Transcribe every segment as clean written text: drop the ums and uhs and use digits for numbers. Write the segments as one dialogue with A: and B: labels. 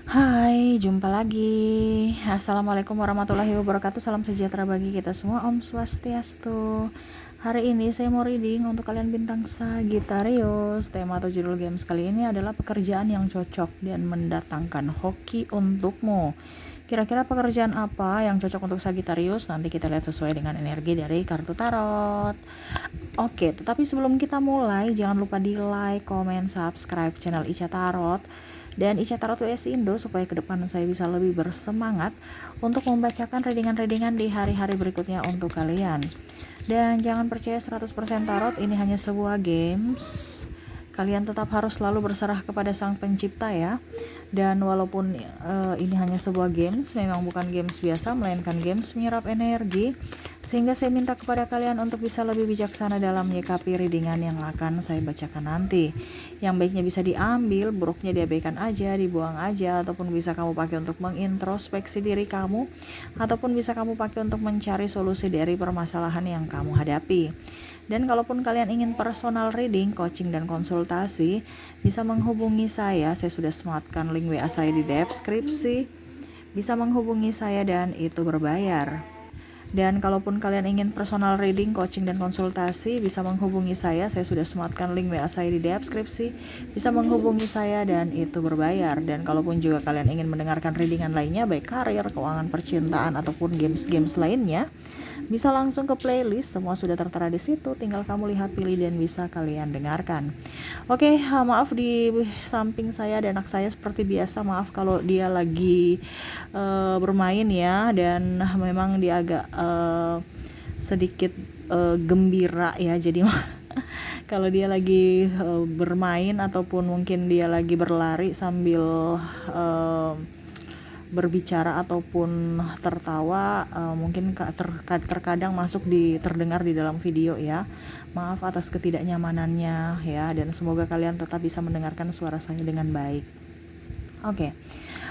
A: Hai, jumpa lagi. Assalamualaikum warahmatullahi wabarakatuh. Salam sejahtera bagi kita semua. Om Swastiastu. Hari ini saya mau reading untuk kalian bintang Sagittarius. Tema atau judul games kali ini adalah pekerjaan yang cocok dan mendatangkan hoki untukmu. Kira-kira pekerjaan apa yang cocok untuk Sagittarius? Nanti kita lihat sesuai dengan energi dari kartu tarot. Oke, tetapi sebelum kita mulai, jangan lupa di like, comment, subscribe channel Ica Tarot dan Ica Tarot WS Indo supaya ke depan saya bisa lebih bersemangat untuk membacakan readingan-readingan di hari-hari berikutnya untuk kalian. Dan jangan percaya 100% tarot, ini hanya sebuah games. Kalian tetap harus selalu berserah kepada Sang Pencipta ya. Dan walaupun ini hanya sebuah games, memang bukan games biasa, melainkan games menyerap energi, sehingga saya minta kepada kalian untuk bisa lebih bijaksana dalam menyikapi readingan yang akan saya bacakan nanti. Yang baiknya bisa diambil, buruknya diabaikan aja, dibuang aja, ataupun bisa kamu pakai untuk mengintrospeksi diri kamu, ataupun bisa kamu pakai untuk mencari solusi dari permasalahan yang kamu hadapi. Dan kalaupun kalian ingin personal reading, coaching, dan konsultasi, bisa menghubungi saya sudah sematkan link WA saya di deskripsi. Bisa menghubungi saya dan itu berbayar. Dan kalaupun kalian ingin personal reading, coaching, dan konsultasi, bisa menghubungi saya sudah sematkan link WA saya di deskripsi. Bisa menghubungi saya dan itu berbayar. Dan kalaupun juga kalian ingin mendengarkan readingan lainnya, baik karir, keuangan, percintaan, ataupun games-games lainnya, bisa langsung ke playlist, semua sudah tertera di situ, tinggal kamu lihat, pilih, dan bisa kalian dengarkan. Oke, maaf di samping saya ada anak saya seperti biasa, maaf kalau dia lagi bermain ya, dan memang dia agak sedikit gembira ya, jadi kalau dia lagi bermain ataupun mungkin dia lagi berlari sambil berbicara ataupun tertawa, mungkin terkadang terdengar di dalam video ya. Maaf atas ketidaknyamanannya ya, dan semoga kalian tetap bisa mendengarkan suara saya dengan baik. Oke.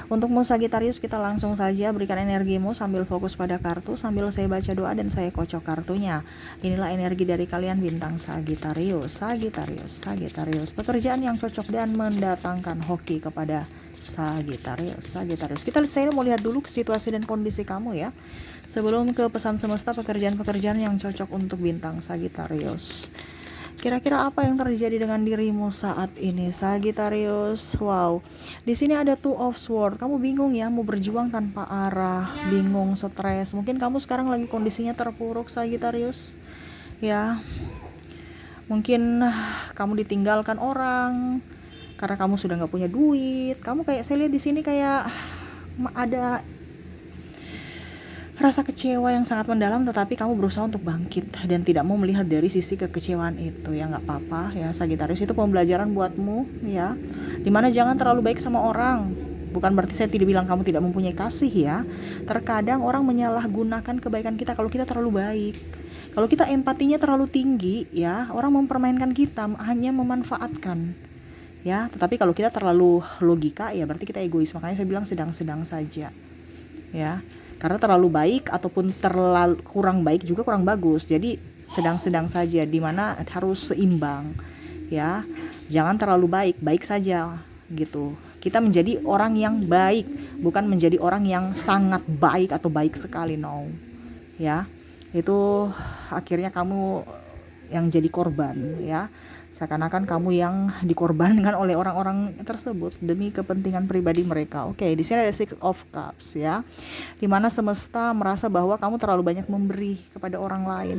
A: Untukmu Sagittarius, kita langsung saja berikan energimu sambil fokus pada kartu, sambil saya baca doa dan saya kocok kartunya. Inilah energi dari kalian bintang Sagittarius. Sagittarius. Pekerjaan yang cocok dan mendatangkan hoki kepada Sagittarius. Saya mau lihat dulu situasi dan kondisi kamu ya, sebelum ke pesan semesta pekerjaan-pekerjaan yang cocok untuk bintang Sagittarius. Kira-kira apa yang terjadi dengan dirimu saat ini, Sagittarius? Wow, di sini ada Two of Swords. Kamu bingung ya, mau berjuang tanpa arah, bingung, stres. Mungkin kamu sekarang lagi kondisinya terpuruk, Sagittarius. Ya, mungkin kamu ditinggalkan orang karena kamu sudah nggak punya duit. Kamu kayak, saya lihat di sini kayak ada rasa kecewa yang sangat mendalam, tetapi kamu berusaha untuk bangkit dan tidak mau melihat dari sisi kekecewaan itu. Ya nggak apa-apa ya Sagittarius, itu pembelajaran buatmu ya, dimana jangan terlalu baik sama orang. Bukan berarti saya tidak bilang kamu tidak mempunyai kasih ya. Terkadang orang menyalahgunakan kebaikan kita kalau kita terlalu baik. Kalau kita empatinya terlalu tinggi ya, orang mempermainkan kita, hanya memanfaatkan ya. Tetapi kalau kita terlalu logika ya berarti kita egois. Makanya saya bilang sedang-sedang saja ya, karena terlalu baik ataupun terlalu kurang baik juga kurang bagus. Jadi sedang-sedang saja, dimana harus seimbang ya. Jangan terlalu baik saja gitu. Kita menjadi orang yang baik, bukan menjadi orang yang sangat baik atau baik sekali, no ya. Itu akhirnya kamu yang jadi korban ya, seakan-akan kamu yang dikorbankan oleh orang-orang tersebut demi kepentingan pribadi mereka. Oke, di sini ada Six of Cups ya, dimana semesta merasa bahwa kamu terlalu banyak memberi kepada orang lain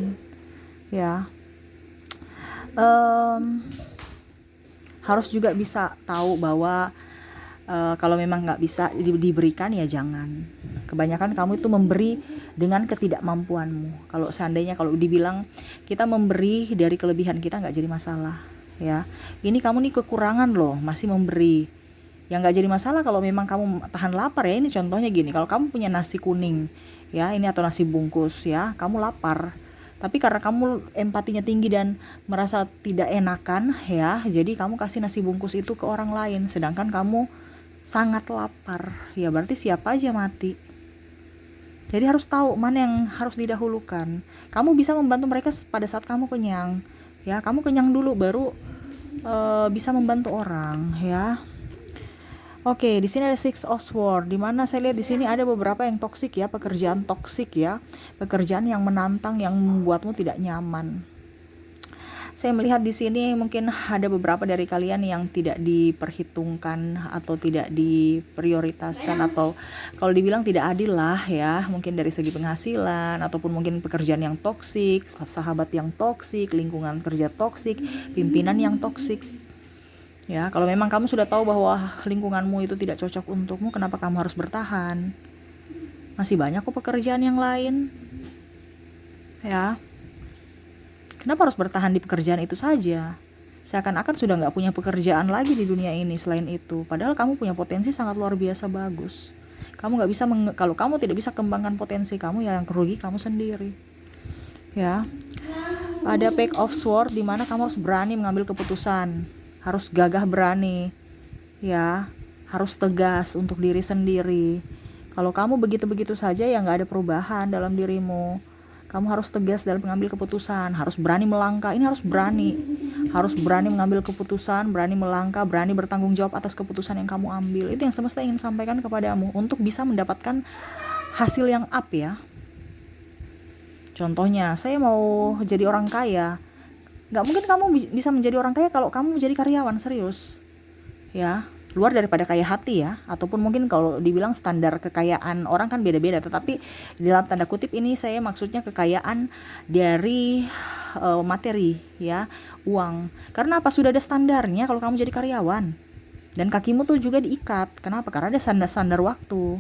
A: ya. Harus juga bisa tahu bahwa kalau memang nggak bisa diberikan ya jangan. Kebanyakan kamu itu memberi dengan ketidakmampuanmu. Kalau seandainya kalau dibilang kita memberi dari kelebihan kita nggak jadi masalah ya. Ini kamu nih kekurangan loh, masih memberi. Yang nggak jadi masalah kalau memang kamu tahan lapar ya. Ini contohnya gini, kalau kamu punya nasi kuning ya, ini atau nasi bungkus ya, kamu lapar. Tapi karena kamu empatinya tinggi dan merasa tidak enakan ya, jadi kamu kasih nasi bungkus itu ke orang lain, sedangkan kamu sangat lapar ya, berarti siap aja mati. Jadi harus tahu mana yang harus didahulukan. Kamu bisa membantu mereka pada saat kamu kenyang ya, kamu kenyang dulu baru bisa membantu orang ya. Oke, di sini ada Six of Swords, di mana saya lihat di sini ada beberapa yang toksik ya, pekerjaan toksik ya, pekerjaan yang menantang, yang membuatmu tidak nyaman. Saya melihat di sini mungkin ada beberapa dari kalian yang tidak diperhitungkan atau tidak diprioritaskan, atau kalau dibilang tidak adil lah ya, mungkin dari segi penghasilan, ataupun mungkin pekerjaan yang toksik, sahabat yang toksik, lingkungan kerja toksik, pimpinan yang toksik. Ya, kalau memang kamu sudah tahu bahwa lingkunganmu itu tidak cocok untukmu, kenapa kamu harus bertahan? Masih banyak kok pekerjaan yang lain. Ya. Kenapa harus bertahan di pekerjaan itu saja? Seakan-akan sudah nggak punya pekerjaan lagi di dunia ini selain itu. Padahal kamu punya potensi sangat luar biasa bagus. Kamu nggak bisa, kalau kamu tidak bisa kembangkan potensi kamu, ya yang rugi kamu sendiri. Ya, ada Page of Swords di mana kamu harus berani mengambil keputusan, harus gagah berani, ya, harus tegas untuk diri sendiri. Kalau kamu begitu-begitu saja, ya nggak ada perubahan dalam dirimu. Kamu harus tegas dalam mengambil keputusan, harus berani melangkah. Ini harus berani mengambil keputusan, berani melangkah, berani bertanggung jawab atas keputusan yang kamu ambil. Itu yang semesta ingin sampaikan kepadamu untuk bisa mendapatkan hasil yang up ya. Contohnya, saya mau jadi orang kaya. Gak mungkin kamu bisa menjadi orang kaya kalau kamu menjadi karyawan, serius. Ya, luar daripada kaya hati ya, ataupun mungkin kalau dibilang standar kekayaan orang kan beda-beda, tetapi dalam tanda kutip ini saya maksudnya kekayaan dari materi ya, uang. Karena apa? Sudah ada standarnya kalau kamu jadi karyawan, dan kakimu tuh juga diikat. Kenapa? Karena ada standar waktu.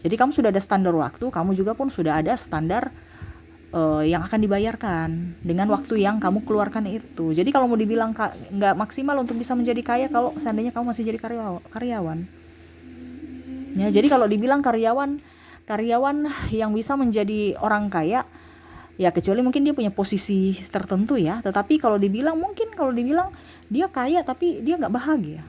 A: Jadi kamu sudah ada standar waktu, kamu juga pun sudah ada standar yang akan dibayarkan dengan waktu yang kamu keluarkan itu. Jadi kalau mau dibilang nggak maksimal untuk bisa menjadi kaya kalau seandainya kamu masih jadi karyawan. Ya, jadi kalau dibilang karyawan yang bisa menjadi orang kaya, ya kecuali mungkin dia punya posisi tertentu ya. Tetapi kalau dibilang dia kaya tapi dia nggak bahagia.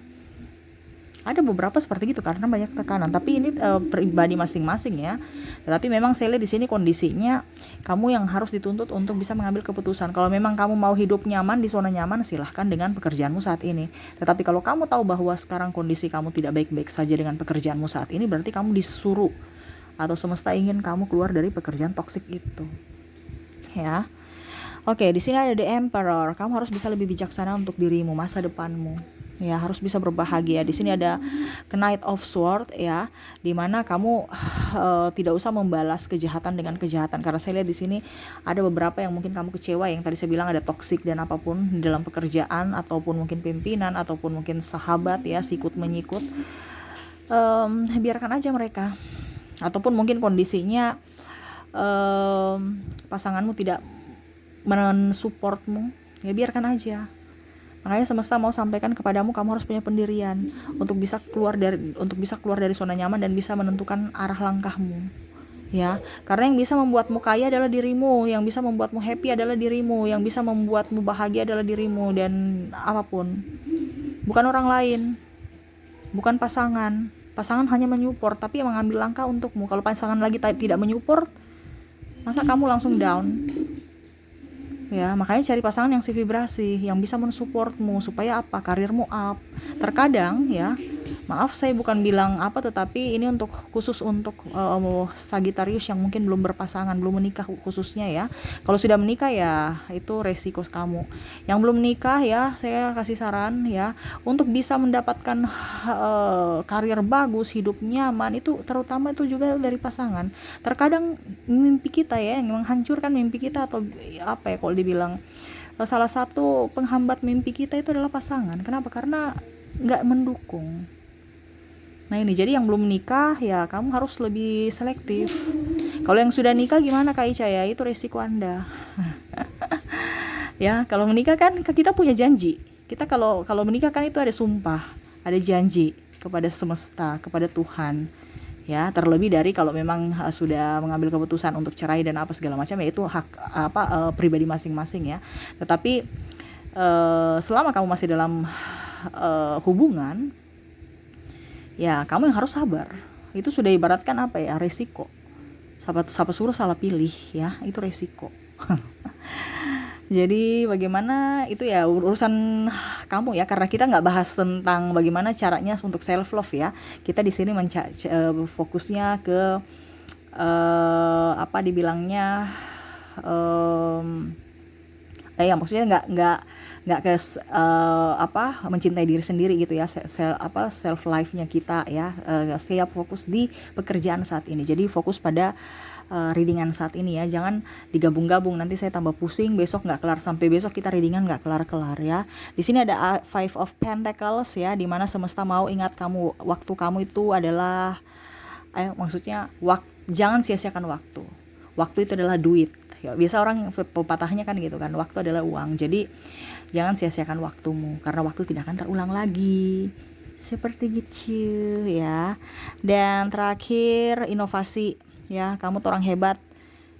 A: Ada beberapa seperti itu karena banyak tekanan, tapi ini pribadi masing-masing ya. Tetapi memang saya lihat di sini kondisinya kamu yang harus dituntut untuk bisa mengambil keputusan. Kalau memang kamu mau hidup nyaman di zona nyaman, silahkan dengan pekerjaanmu saat ini. Tetapi kalau kamu tahu bahwa sekarang kondisi kamu tidak baik-baik saja dengan pekerjaanmu saat ini, berarti kamu disuruh atau semesta ingin kamu keluar dari pekerjaan toksik itu. Ya. Oke, di sini ada The Emperor. Kamu harus bisa lebih bijaksana untuk dirimu, masa depanmu. Ya, harus bisa berbahagia. Di sini ada Knight of Swords ya, dimana kamu tidak usah membalas kejahatan dengan kejahatan, karena saya lihat di sini ada beberapa yang mungkin kamu kecewa, yang tadi saya bilang ada toksik dan apapun dalam pekerjaan, ataupun mungkin pimpinan, ataupun mungkin sahabat ya, sikut menyikut. Biarkan aja mereka, ataupun mungkin kondisinya pasanganmu tidak mensupportmu, ya biarkan aja. Makanya semesta mau sampaikan kepadamu, kamu harus punya pendirian untuk bisa keluar dari zona nyaman dan bisa menentukan arah langkahmu. Ya, karena yang bisa membuatmu kaya adalah dirimu, yang bisa membuatmu happy adalah dirimu, yang bisa membuatmu bahagia adalah dirimu, dan apapun. Bukan orang lain. Bukan pasangan. Pasangan hanya menyupport, tapi yang mengambil langkah untukmu. Kalau pasangan lagi tidak menyupport, masa kamu langsung down? Ya, makanya cari pasangan yang sevibrasi, yang bisa mensupportmu supaya apa? Karirmu up. Terkadang ya, maaf saya bukan bilang apa, tetapi ini khusus untuk Sagittarius yang mungkin belum berpasangan, belum menikah khususnya ya. Kalau sudah menikah ya itu resiko kamu. Yang belum menikah ya, saya kasih saran ya, untuk bisa mendapatkan karir bagus, hidup nyaman, itu terutama itu juga dari pasangan. Terkadang mimpi kita ya yang menghancurkan mimpi kita, atau apa ya kalau dibilang salah satu penghambat mimpi kita itu adalah pasangan. Kenapa? Karena nggak mendukung. Nah ini, jadi yang belum menikah ya kamu harus lebih selektif. Kalau yang sudah nikah gimana Kak Ica ya, itu resiko Anda. Ya, kalau menikah kan kita punya janji. Kita kalau menikah kan itu ada sumpah, ada janji kepada semesta, kepada Tuhan. Ya, terlebih dari kalau memang sudah mengambil keputusan untuk cerai dan apa segala macam, ya itu hak pribadi masing-masing ya. Tetapi selama kamu masih dalam hubungan, ya kamu yang harus sabar. Itu sudah ibaratkan apa ya, resiko. Siapa suruh salah pilih ya, itu resiko. Jadi bagaimana itu ya urusan kamu ya, karena kita nggak bahas tentang bagaimana caranya untuk self love ya. Kita di sini fokusnya ke apa dibilangnya, ya maksudnya nggak ke apa mencintai diri sendiri gitu ya, self life nya kita ya. Saya fokus di pekerjaan saat ini, jadi fokus pada readingan saat ini ya, jangan digabung-gabung, nanti saya tambah pusing, besok nggak kelar, sampai besok kita readingan nggak kelar-kelar ya. Di sini ada Five of Pentacles ya, dimana semesta mau ingat kamu, waktu kamu itu adalah maksudnya jangan sia-siakan waktu. Waktu itu adalah duit ya, biasa orang pepatahnya kan gitu kan, waktu adalah uang. Jadi jangan sia-siakan waktumu, karena waktu tidak akan terulang lagi, seperti gitu ya. Dan terakhir, inovasi ya, kamu tuh orang hebat,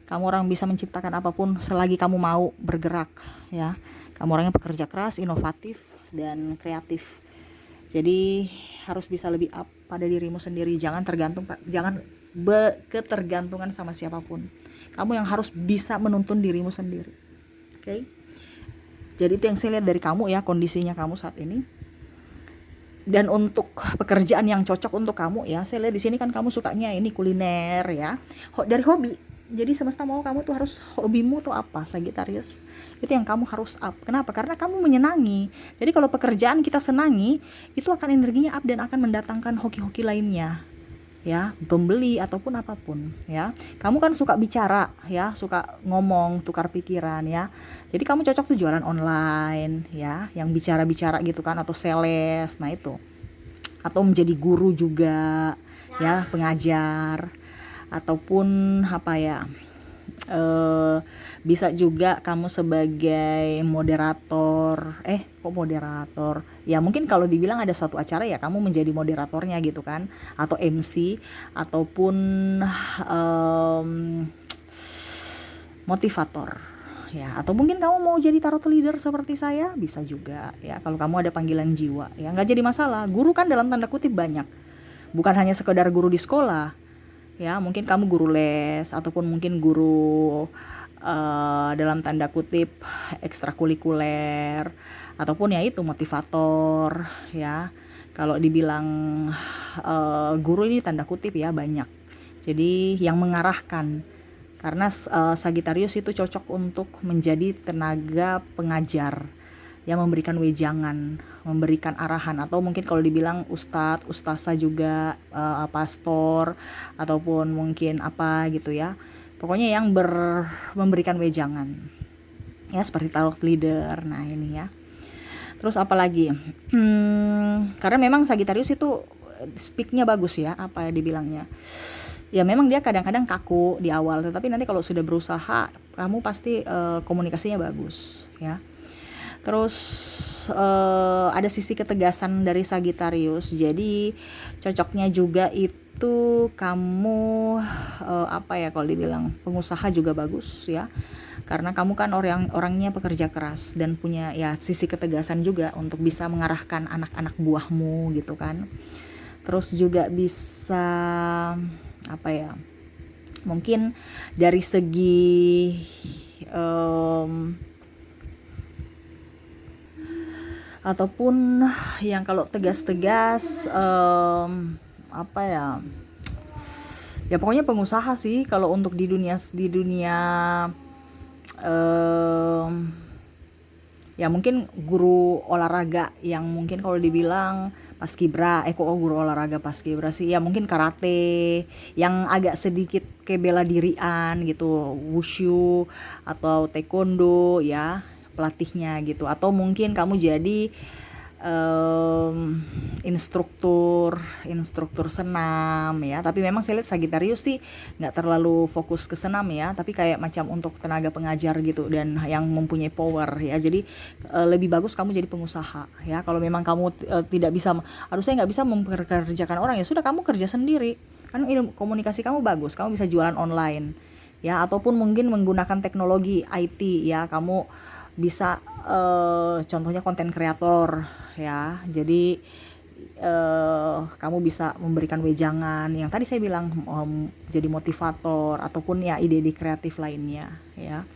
A: kamu orang bisa menciptakan apapun selagi kamu mau bergerak ya. Kamu orangnya pekerja keras, inovatif, dan kreatif. Jadi harus bisa lebih up pada dirimu sendiri, jangan ketergantungan sama siapapun. Kamu yang harus bisa menuntun dirimu sendiri. Oke? Jadi itu yang saya lihat dari kamu ya, kondisinya kamu saat ini. Dan untuk pekerjaan yang cocok untuk kamu ya, saya lihat di sini kan kamu sukanya ini kuliner ya. Dari hobi. Jadi semesta mau kamu tuh harus, hobimu tuh apa, Sagittarius? Itu yang kamu harus up. Kenapa? Karena kamu menyenangi. Jadi kalau pekerjaan kita senangi, itu akan energinya up dan akan mendatangkan hoki-hoki lainnya. Ya, pembeli ataupun apapun ya. Kamu kan suka bicara ya, suka ngomong, tukar pikiran ya. Jadi kamu cocok tuh jualan online ya, yang bicara-bicara gitu kan, atau sales. Nah itu. Atau menjadi guru juga ya, pengajar, ataupun apa ya, bisa juga kamu sebagai moderator. Kok moderator ya, mungkin kalau dibilang ada suatu acara ya kamu menjadi moderatornya gitu kan, atau MC, ataupun motivator ya, atau mungkin kamu mau jadi tarot leader seperti saya, bisa juga ya, kalau kamu ada panggilan jiwa ya, nggak jadi masalah. Guru kan dalam tanda kutip banyak, bukan hanya sekedar guru di sekolah ya, mungkin kamu guru les, ataupun mungkin guru dalam tanda kutip ekstrakurikuler, ataupun ya itu motivator ya. Kalau dibilang guru ini tanda kutip ya, banyak. Jadi yang mengarahkan, karena Sagittarius itu cocok untuk menjadi tenaga pengajar yang memberikan wejangan, memberikan arahan, atau mungkin kalau dibilang ustadz, ustazah juga, pastor, ataupun mungkin apa gitu ya. Pokoknya yang memberikan wejangan. Ya, seperti tarot leader. Nah, ini ya. Terus apa lagi? Karena memang Sagittarius itu speak-nya bagus ya, apa ya dibilangnya. Ya memang dia kadang-kadang kaku di awal, tetapi nanti kalau sudah berusaha, kamu pasti komunikasinya bagus ya. Terus ada sisi ketegasan dari Sagittarius. Jadi cocoknya juga itu kamu apa ya, kalau dibilang pengusaha juga bagus ya. Karena kamu kan orangnya pekerja keras dan punya ya sisi ketegasan juga untuk bisa mengarahkan anak-anak buahmu gitu kan. Terus juga bisa apa ya, mungkin dari segi ataupun yang kalau tegas-tegas apa ya pokoknya pengusaha sih kalau untuk di dunia ya mungkin guru olahraga yang mungkin kalau dibilang paskibra, guru olahraga paskibra sih ya, mungkin karate yang agak sedikit kayak bela dirian gitu, wushu atau taekwondo ya pelatihnya gitu, atau mungkin kamu jadi instruktur senam ya. Tapi memang saya lihat Sagittarius sih nggak terlalu fokus ke senam ya, tapi kayak macam untuk tenaga pengajar gitu dan yang mempunyai power ya. Jadi lebih bagus kamu jadi pengusaha ya. Kalau memang kamu tidak bisa, saya nggak bisa mempekerjakan orang, ya sudah kamu kerja sendiri kan, komunikasi kamu bagus, kamu bisa jualan online ya, ataupun mungkin menggunakan teknologi IT ya, kamu bisa contohnya konten kreator ya. Jadi kamu bisa memberikan wejangan yang tadi saya bilang, jadi motivator ataupun ya ide-ide kreatif lainnya ya.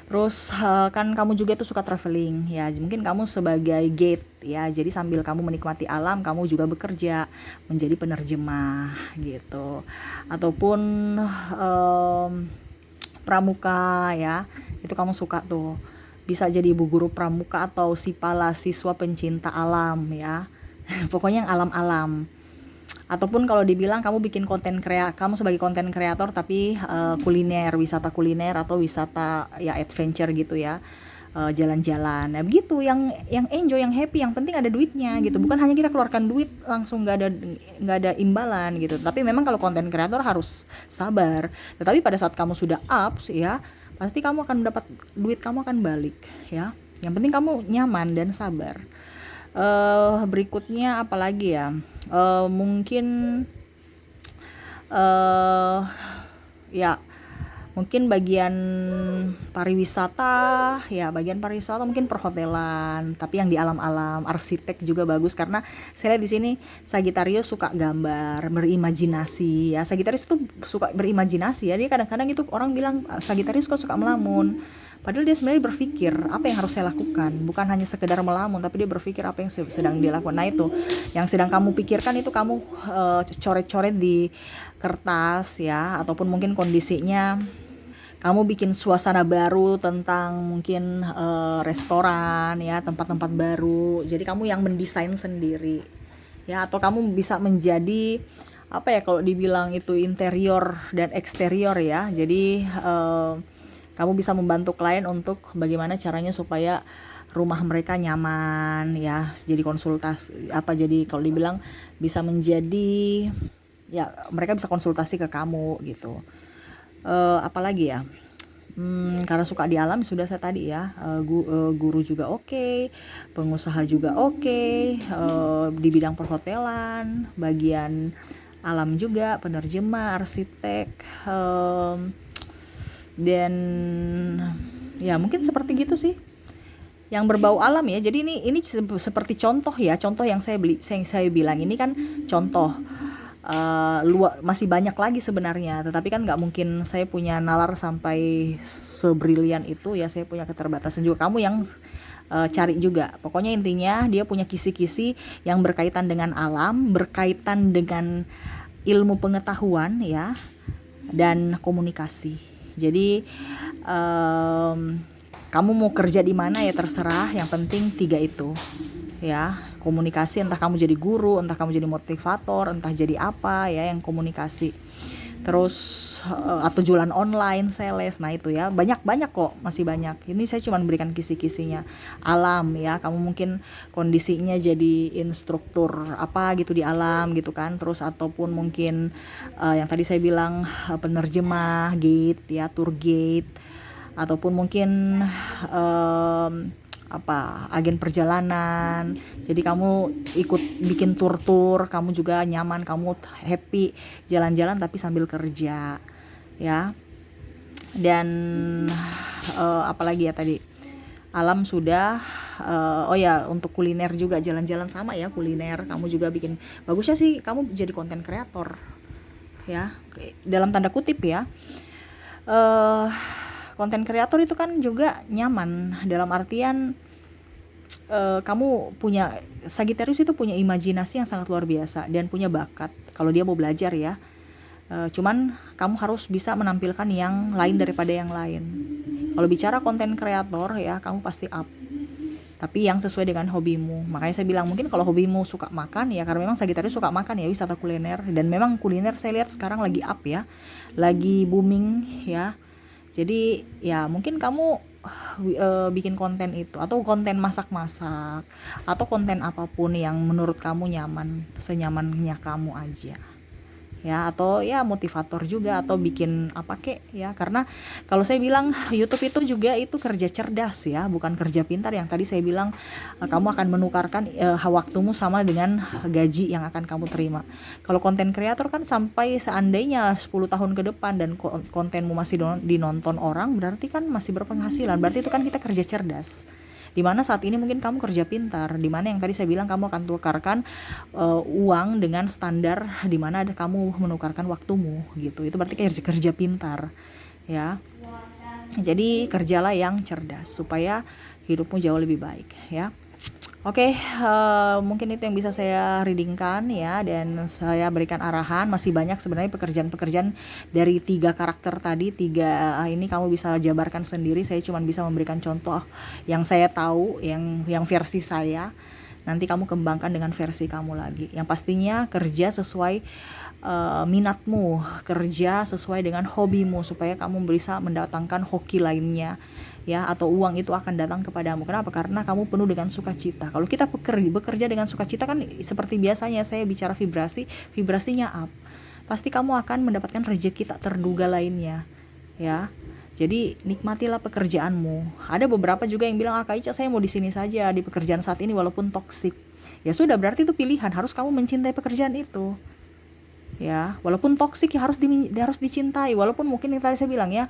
A: Terus kan kamu juga tuh suka traveling ya, mungkin kamu sebagai guide ya, jadi sambil kamu menikmati alam, kamu juga bekerja menjadi penerjemah gitu. Ataupun em, pramuka ya, itu kamu suka tuh. Bisa jadi ibu guru pramuka atau sipala siswa pencinta alam ya. Pokoknya yang alam-alam. Ataupun kalau dibilang kamu bikin kamu sebagai konten kreator tapi kuliner, wisata kuliner atau wisata ya adventure gitu ya. Jalan-jalan. Nah, begitu yang enjoy, yang happy, yang penting ada duitnya gitu. Bukan hanya kita keluarkan duit langsung nggak ada imbalan gitu. Tapi memang kalau konten kreator harus sabar. Tetapi pada saat kamu sudah up ya, pasti kamu akan mendapat duit, kamu akan balik ya. Yang penting kamu nyaman dan sabar. Berikutnya apalagi ya? Mungkin eh ya mungkin bagian pariwisata ya, bagian pariwisata mungkin perhotelan tapi yang di alam-alam, arsitek juga bagus karena saya lihat di sini Sagittarius suka gambar, berimajinasi ya. Sagittarius tuh suka berimajinasi ya, dia kadang-kadang itu orang bilang Sagittarius kok suka melamun, padahal dia sebenarnya berpikir apa yang harus saya lakukan, bukan hanya sekedar melamun tapi dia berpikir apa yang sedang dia lakukan. Nah itu yang sedang kamu pikirkan, itu kamu coret-coret di kertas ya, ataupun mungkin kondisinya kamu bikin suasana baru tentang mungkin restoran ya, tempat-tempat baru. Jadi kamu yang mendesain sendiri ya, atau kamu bisa menjadi apa ya, kalau dibilang itu interior dan eksterior ya. Jadi kamu bisa membantu klien untuk bagaimana caranya supaya rumah mereka nyaman ya. Jadi konsultasi apa, jadi kalau dibilang bisa menjadi ya, mereka bisa konsultasi ke kamu gitu. Apalagi ya, karena suka di alam sudah saya tadi ya, guru juga oke, pengusaha juga oke, di bidang perhotelan, bagian alam juga, penerjemah, arsitek, dan ya mungkin seperti gitu sih yang berbau alam ya. Jadi ini seperti contoh ya, contoh yang saya bilang ini kan contoh. Masih banyak lagi sebenarnya, tetapi kan nggak mungkin saya punya nalar sampai sebrilian itu ya, saya punya keterbatasan juga. Kamu yang cari juga, pokoknya intinya dia punya kisi-kisi yang berkaitan dengan alam, berkaitan dengan ilmu pengetahuan ya, dan komunikasi. Jadi kamu mau kerja di mana ya terserah, yang penting 3 itu ya. Komunikasi, entah kamu jadi guru, entah kamu jadi motivator, entah jadi apa ya yang komunikasi. Terus atau jualan online, sales. Nah itu ya, banyak kok, masih banyak. Ini saya cuma berikan kisi-kisinya. Alam ya, kamu mungkin kondisinya jadi instruktur apa gitu di alam gitu kan. Terus ataupun mungkin yang tadi saya bilang penerjemah, guide ya, tour guide, ataupun mungkin agen perjalanan. Jadi kamu ikut bikin tur, kamu juga nyaman, kamu happy jalan-jalan tapi sambil kerja ya. Dan apalagi ya tadi, alam sudah. Oh ya, untuk kuliner juga, jalan-jalan sama ya, kuliner kamu juga bikin. Bagusnya sih kamu jadi konten kreator ya, dalam tanda kutip ya. Konten kreator itu kan juga nyaman dalam artian kamu punya, Sagittarius itu punya imajinasi yang sangat luar biasa dan punya bakat kalau dia mau belajar ya. Cuman kamu harus bisa menampilkan yang lain daripada yang lain. Kalau bicara konten kreator ya, kamu pasti up, tapi yang sesuai dengan hobimu. Makanya saya bilang mungkin kalau hobimu suka makan ya, karena memang Sagittarius suka makan ya, wisata kuliner, dan memang kuliner saya lihat sekarang lagi up ya, lagi booming ya. Jadi ya mungkin kamu bikin konten itu, atau konten masak-masak, atau konten apapun yang menurut kamu nyaman, senyamannya kamu aja ya. Atau ya motivator juga, atau bikin apa kek ya. Karena kalau saya bilang YouTube itu juga itu kerja cerdas ya, bukan kerja pintar. Yang tadi saya bilang kamu akan menukarkan waktumu sama dengan gaji yang akan kamu terima. Kalau konten kreator kan sampai seandainya 10 tahun ke depan dan kontenmu masih dinonton orang, berarti kan masih berpenghasilan. Berarti itu kan kita kerja cerdas. Dimana saat ini mungkin kamu kerja pintar, dimana yang tadi saya bilang kamu akan tukarkan uang dengan standar, dimana ada kamu menukarkan waktumu gitu. Itu berarti kerja pintar ya. Jadi kerjalah yang cerdas supaya hidupmu jauh lebih baik ya. Oke, mungkin itu yang bisa saya readingkan ya, dan saya berikan arahan. Masih banyak sebenarnya pekerjaan-pekerjaan dari 3 karakter tadi, 3 ini kamu bisa jabarkan sendiri. Saya cuma bisa memberikan contoh yang saya tahu, yang versi saya. Nanti kamu kembangkan dengan versi kamu lagi. Yang pastinya kerja sesuai minatmu, kerja sesuai dengan hobimu supaya kamu bisa mendatangkan hoki lainnya ya, atau uang itu akan datang kepadamu. Kenapa? Karena kamu penuh dengan sukacita. Kalau kita bekerja dengan sukacita kan seperti biasanya saya bicara vibrasinya up. Pasti kamu akan mendapatkan rezeki tak terduga lainnya ya. Jadi nikmatilah pekerjaanmu. Ada beberapa juga yang bilang, Kak Ica, saya mau di sini saja di pekerjaan saat ini walaupun toksik. Ya sudah, berarti itu pilihan. Harus kamu mencintai pekerjaan itu. Ya, walaupun toksik ya harus dicintai. Walaupun mungkin yang tadi saya bilang ya,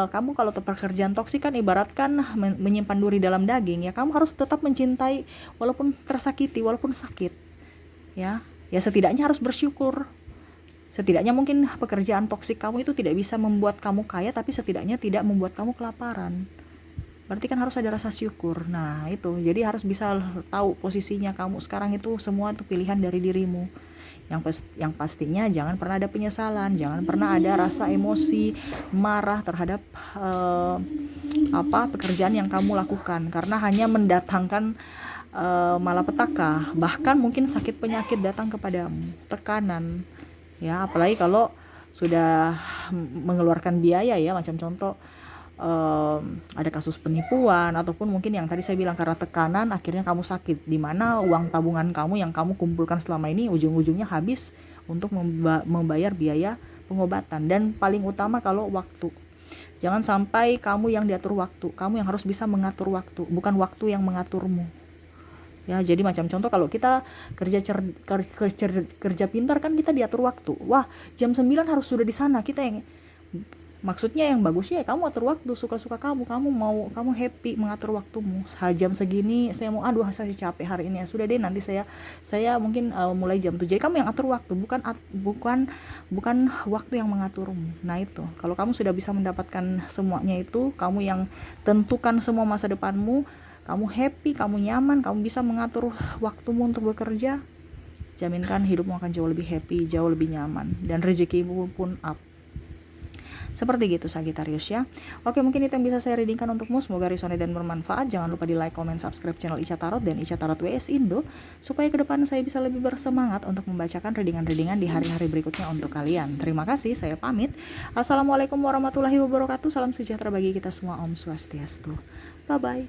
A: kamu kalau pekerjaan toksik kan ibaratkan menyimpan duri dalam daging ya, kamu harus tetap mencintai walaupun tersakiti, walaupun sakit. Ya, ya setidaknya harus bersyukur. Setidaknya mungkin pekerjaan toksik kamu itu tidak bisa membuat kamu kaya, tapi setidaknya tidak membuat kamu kelaparan. Berarti kan harus ada rasa syukur. Nah itu, jadi harus bisa tahu posisinya kamu sekarang itu, semua itu pilihan dari dirimu. Yang pastinya jangan pernah ada penyesalan, jangan pernah ada rasa emosi, marah terhadap pekerjaan yang kamu lakukan, karena hanya mendatangkan malapetaka, bahkan mungkin sakit penyakit datang kepadamu, tekanan. Ya, apalagi kalau sudah mengeluarkan biaya ya, macam contoh ada kasus penipuan, ataupun mungkin yang tadi saya bilang karena tekanan akhirnya kamu sakit, di mana uang tabungan kamu yang kamu kumpulkan selama ini ujung-ujungnya habis untuk membayar biaya pengobatan. Dan paling utama kalau waktu, jangan sampai kamu yang diatur waktu, kamu yang harus bisa mengatur waktu, bukan waktu yang mengaturmu ya. Jadi macam contoh, kalau kita kerja pintar kan kita diatur waktu. Wah, jam 9 harus sudah di sana, kita yang maksudnya yang bagusnya ya kamu atur waktu suka-suka kamu happy mengatur waktumu. Jam segini saya mau, aduh saya capek hari ini ya, sudah deh nanti saya mungkin mulai jam 7. Jadi kamu yang atur waktu, bukan waktu yang mengaturmu. Nah itu, kalau kamu sudah bisa mendapatkan semuanya itu, kamu yang tentukan semua masa depanmu, kamu happy, kamu nyaman, kamu bisa mengatur waktumu untuk bekerja, jaminkan hidupmu akan jauh lebih happy, jauh lebih nyaman, dan rezekimu pun up. Seperti gitu Sagittarius ya. Oke, mungkin itu yang bisa saya readingkan untukmu. Semoga resonate dan bermanfaat. Jangan lupa di like, comment, subscribe channel Ica Tarot dan Ica Tarot WS Indo, supaya ke depan saya bisa lebih bersemangat untuk membacakan readingan-readingan di hari-hari berikutnya untuk kalian. Terima kasih, saya pamit. Assalamualaikum warahmatullahi wabarakatuh. Salam sejahtera bagi kita semua. Om Swastiastu. Bye bye.